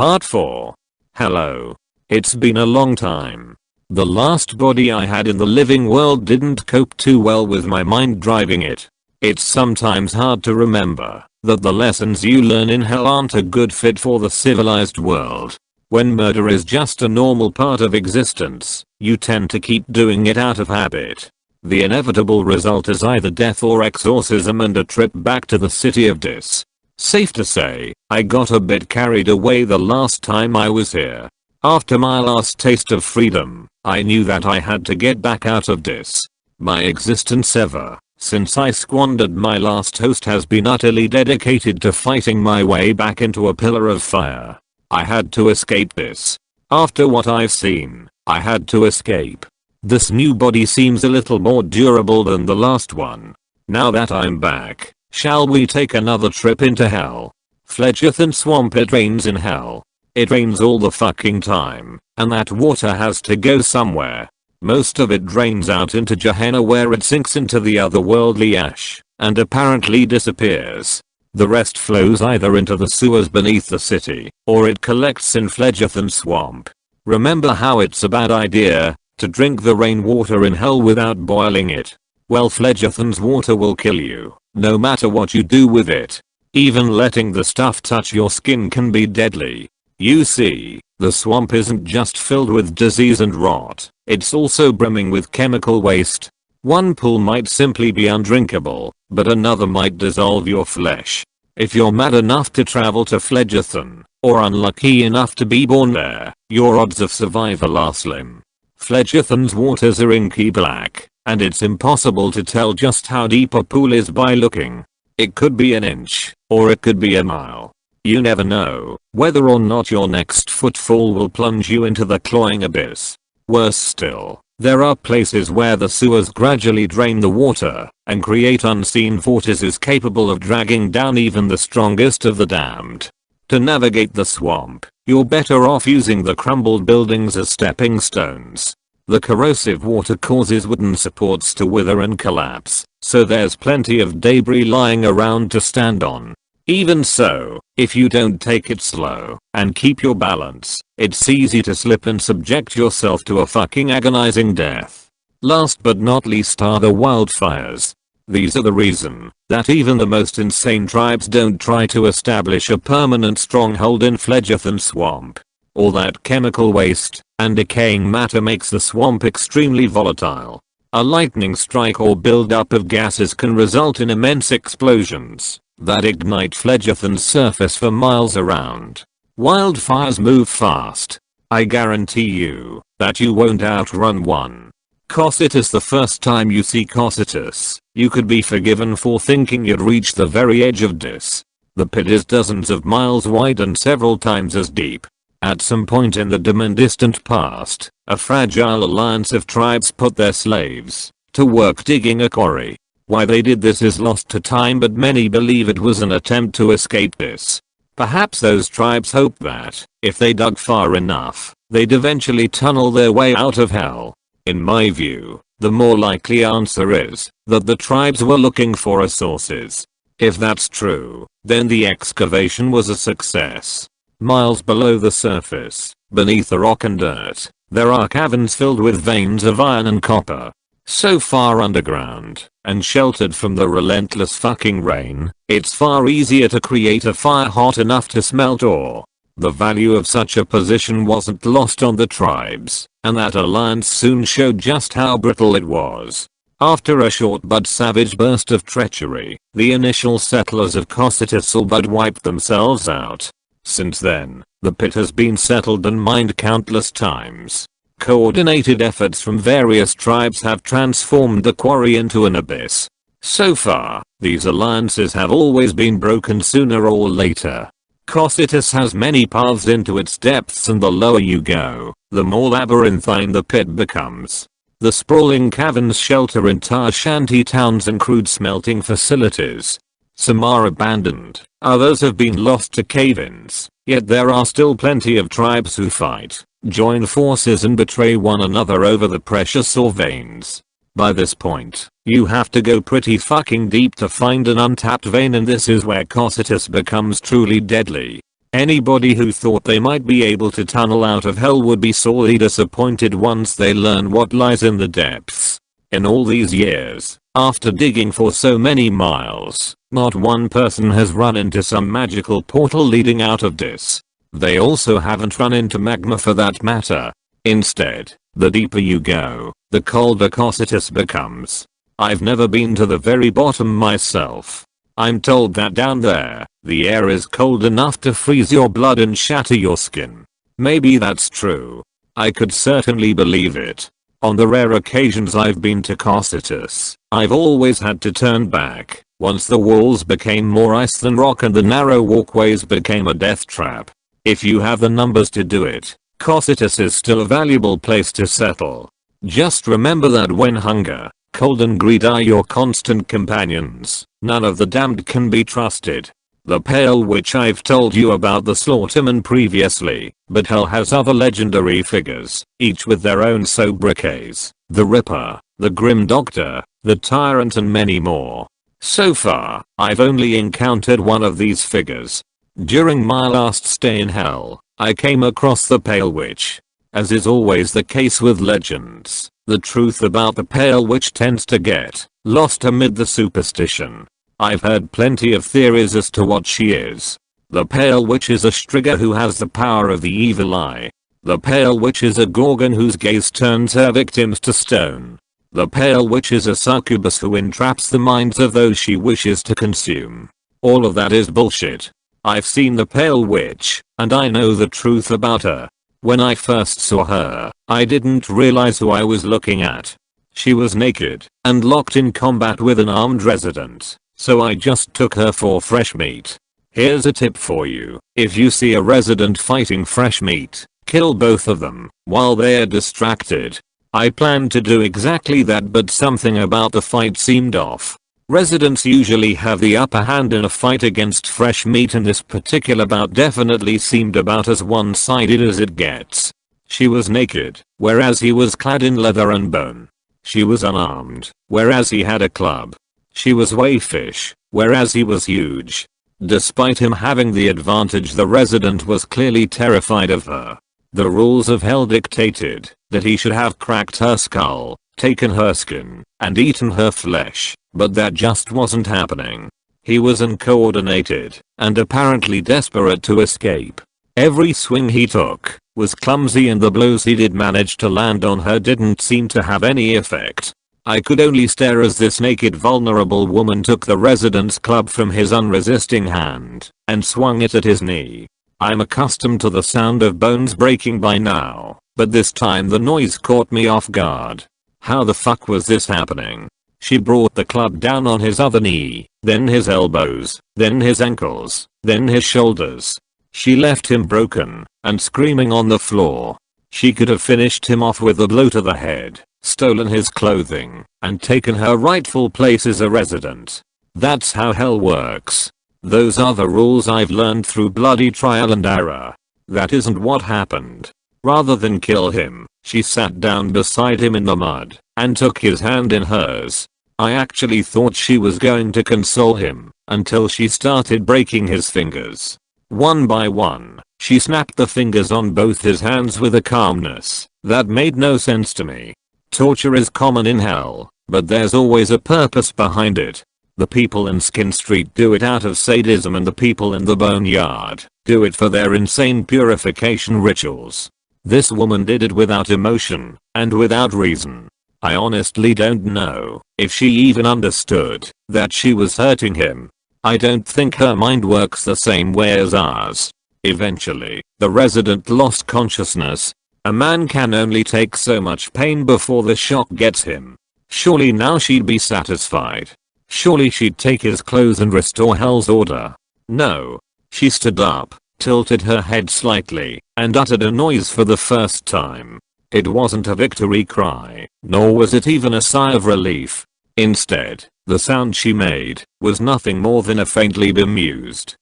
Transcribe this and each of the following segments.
Part 4. Hello. It's been a long time. The last body I had in the living world didn't cope too well with my mind driving it. It's sometimes hard to remember that the lessons you learn in hell aren't a good fit for the civilized world. When murder is just a normal part of existence, you tend to keep doing it out of habit. The inevitable result is either death or exorcism and a trip back to the city of Dis. Safe to say, I got a bit carried away the last time I was here. After my last taste of freedom, I knew that I had to get back out of Dis. My existence ever since I squandered my last host has been utterly dedicated to fighting my way back into a pillar of fire. I had to escape this. After what I've seen, I had to escape. This new body seems a little more durable than the last one. Now that I'm back, shall we take another trip into hell? Phlegethon Swamp. It rains in hell. It rains all the fucking time, and that water has to go somewhere. Most of it drains out into Gehenna where it sinks into the otherworldly ash, and apparently disappears. The rest flows either into the sewers beneath the city, or it collects in Phlegethon Swamp. Remember how it's a bad idea to drink the rainwater in hell without boiling it? Well, Phlegethon's water will kill you, no matter what you do with it. Even letting the stuff touch your skin can be deadly. You see, the swamp isn't just filled with disease and rot, it's also brimming with chemical waste. One pool might simply be undrinkable, but another might dissolve your flesh. If you're mad enough to travel to Phlegethon, or unlucky enough to be born there, your odds of survival are slim. Phlegethon's waters are inky black, and it's impossible to tell just how deep a pool is by looking. It could be an inch, or it could be a mile. You never know whether or not your next footfall will plunge you into the cloying abyss. Worse still, there are places where the sewers gradually drain the water and create unseen vortices capable of dragging down even the strongest of the damned. To navigate the swamp, you're better off using the crumbled buildings as stepping stones. The corrosive water causes wooden supports to wither and collapse, so there's plenty of debris lying around to stand on. Even so, if you don't take it slow and keep your balance, it's easy to slip and subject yourself to a fucking agonizing death. Last but not least are the wildfires. These are the reason that even the most insane tribes don't try to establish a permanent stronghold in Phlegethon Swamp. All that chemical waste and decaying matter makes the swamp extremely volatile. A lightning strike or buildup of gases can result in immense explosions that ignite Phlegethon's surface for miles around. Wildfires move fast. I guarantee you that you won't outrun one. Cocytus. The first time you see Cocytus, you could be forgiven for thinking you'd reached the very edge of Dis. The pit is dozens of miles wide and several times as deep. At some point in the dim and distant past, a fragile alliance of tribes put their slaves to work digging a quarry. Why they did this is lost to time, but many believe it was an attempt to escape Dis. Perhaps those tribes hoped that, if they dug far enough, they'd eventually tunnel their way out of hell. In my view, the more likely answer is that the tribes were looking for resources. If that's true, then the excavation was a success. Miles below the surface, beneath the rock and dirt, there are caverns filled with veins of iron and copper. So far underground, and sheltered from the relentless fucking rain, it's far easier to create a fire hot enough to smelt ore. The value of such a position wasn't lost on the tribes, and that alliance soon showed just how brittle it was. After a short but savage burst of treachery, the initial settlers of Cocytus all but wiped themselves out. Since then, the pit has been settled and mined countless times. Coordinated efforts from various tribes have transformed the quarry into an abyss. So far, these alliances have always been broken sooner or later. Cocytus has many paths into its depths, and the lower you go, the more labyrinthine the pit becomes. The sprawling caverns shelter entire shanty towns and crude smelting facilities. Some are abandoned, others have been lost to cave-ins, yet there are still plenty of tribes who fight, join forces and betray one another over the precious ore veins. By this point, you have to go pretty fucking deep to find an untapped vein, and this is where Cocytus becomes truly deadly. Anybody who thought they might be able to tunnel out of hell would be sorely disappointed once they learn what lies in the depths. In all these years, after digging for so many miles, not one person has run into some magical portal leading out of this. They also haven't run into magma for that matter. Instead, the deeper you go, the colder Cocytus becomes. I've never been to the very bottom myself. I'm told that down there, the air is cold enough to freeze your blood and shatter your skin. Maybe that's true. I could certainly believe it. On the rare occasions I've been to Cocytus, I've always had to turn back, once the walls became more ice than rock and the narrow walkways became a death trap. If you have the numbers to do it, Cocytus is still a valuable place to settle. Just remember that when hunger, cold and greed are your constant companions, none of the damned can be trusted. The Pale Witch, I've told you about the Slaughterman previously, but hell has other legendary figures, each with their own sobriquets. The Ripper, the Grim Doctor, the Tyrant and many more. So far, I've only encountered one of these figures. During my last stay in hell, I came across the Pale Witch. As is always the case with legends, the truth about the Pale Witch tends to get lost amid the superstition. I've heard plenty of theories as to what she is. The Pale Witch is a Striga who has the power of the evil eye. The Pale Witch is a Gorgon whose gaze turns her victims to stone. The Pale Witch is a succubus who entraps the minds of those she wishes to consume. All of that is bullshit. I've seen the Pale Witch, and I know the truth about her. When I first saw her, I didn't realize who I was looking at. She was naked, and locked in combat with an armed resident, so I just took her for fresh meat. Here's a tip for you: if you see a resident fighting fresh meat, kill both of them, while they're distracted. I planned to do exactly that, but something about the fight seemed off. Residents usually have the upper hand in a fight against fresh meat, and this particular bout definitely seemed about as one-sided as it gets. She was naked, whereas he was clad in leather and bone. She was unarmed, whereas he had a club. She was wayfish, whereas he was huge. Despite him having the advantage, the resident was clearly terrified of her. The rules of hell dictated that he should have cracked her skull, taken her skin, and eaten her flesh, but that just wasn't happening. He was uncoordinated, and apparently desperate to escape. Every swing he took was clumsy, and the blows he did manage to land on her didn't seem to have any effect. I could only stare as this naked vulnerable woman took the resident's club from his unresisting hand and swung it at his knee. I'm accustomed to the sound of bones breaking by now, but this time the noise caught me off guard. How the fuck was this happening? She brought the club down on his other knee, then his elbows, then his ankles, then his shoulders. She left him broken and screaming on the floor. She could have finished him off with a blow to the head, stolen his clothing, and taken her rightful place as a resident. That's how hell works. Those are the rules I've learned through bloody trial and error. That isn't what happened. Rather than kill him, she sat down beside him in the mud and took his hand in hers. I actually thought she was going to console him until she started breaking his fingers. One by one, she snapped the fingers on both his hands with a calmness that made no sense to me. Torture is common in hell, but there's always a purpose behind it. The people in Skin Street do it out of sadism, and the people in the Boneyard do it for their insane purification rituals. This woman did it without emotion and without reason. I honestly don't know if she even understood that she was hurting him. I don't think her mind works the same way as ours. Eventually, the resident lost consciousness. A man can only take so much pain before the shock gets him. Surely now she'd be satisfied. Surely she'd take his clothes and restore hell's order. No. She stood up, tilted her head slightly, and uttered a noise for the first time. It wasn't a victory cry, nor was it even a sigh of relief. Instead, the sound she made was nothing more than a faintly bemused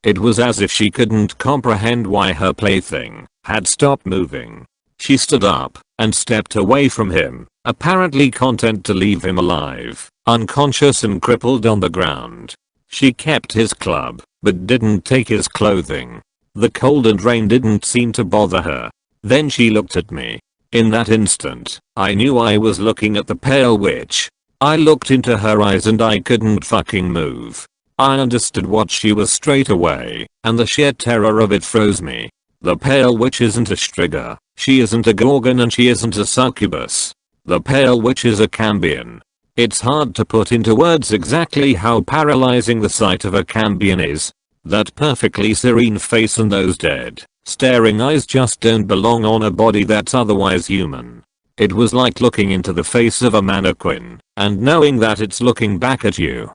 It was as if she couldn't comprehend why her plaything had stopped moving. She stood up and stepped away from him, apparently content to leave him alive, unconscious and crippled on the ground. She kept his club but didn't take his clothing. The cold and rain didn't seem to bother her. Then she looked at me. In that instant, I knew I was looking at the pale witch. I looked into her eyes and I couldn't fucking move. I understood what she was straight away, and the sheer terror of it froze me. The pale witch isn't a Striga, she isn't a Gorgon, and she isn't a succubus. The pale witch is a Cambion. It's hard to put into words exactly how paralyzing the sight of a Cambion is. That perfectly serene face and those dead, staring eyes just don't belong on a body that's otherwise human. It was like looking into the face of a mannequin and knowing that it's looking back at you.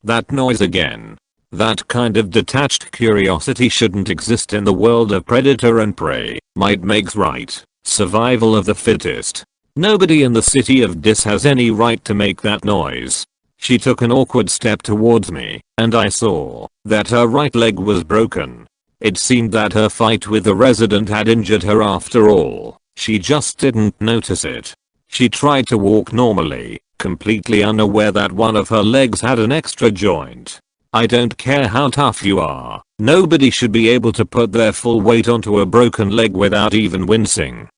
That noise again. That kind of detached curiosity shouldn't exist in the world of predator and prey. Might makes right. Survival of the fittest. Nobody in the city of Dis has any right to make that noise. She took an awkward step towards me, and I saw that her right leg was broken. It seemed that her fight with the resident had injured her after all. She just didn't notice it. She tried to walk normally, completely unaware that one of her legs had an extra joint. I don't care how tough you are, nobody should be able to put their full weight onto a broken leg without even wincing.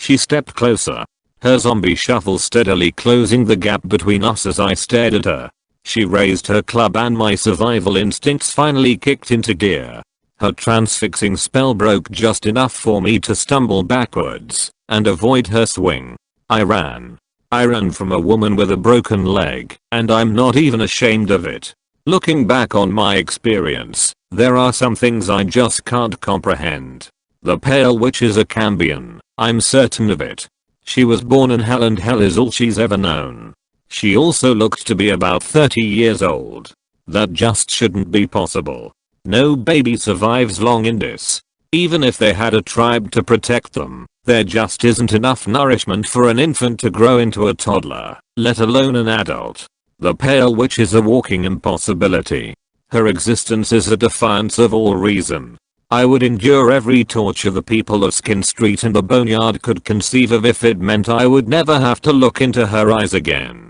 She stepped closer. Her zombie shuffle steadily closing the gap between us as I stared at her. She raised her club and my survival instincts finally kicked into gear. Her transfixing spell broke just enough for me to stumble backwards and avoid her swing. I ran. I ran from a woman with a broken leg, and I'm not even ashamed of it. Looking back on my experience, there are some things I just can't comprehend. The pale witch is a Cambion, I'm certain of it. She was born in hell and hell is all she's ever known. She also looked to be about 30 years old. That just shouldn't be possible. No baby survives long in this. Even if they had a tribe to protect them, there just isn't enough nourishment for an infant to grow into a toddler, let alone an adult. The pale witch is a walking impossibility. Her existence is a defiance of all reason. I would endure every torture the people of Skin Street and the Boneyard could conceive of if it meant I would never have to look into her eyes again.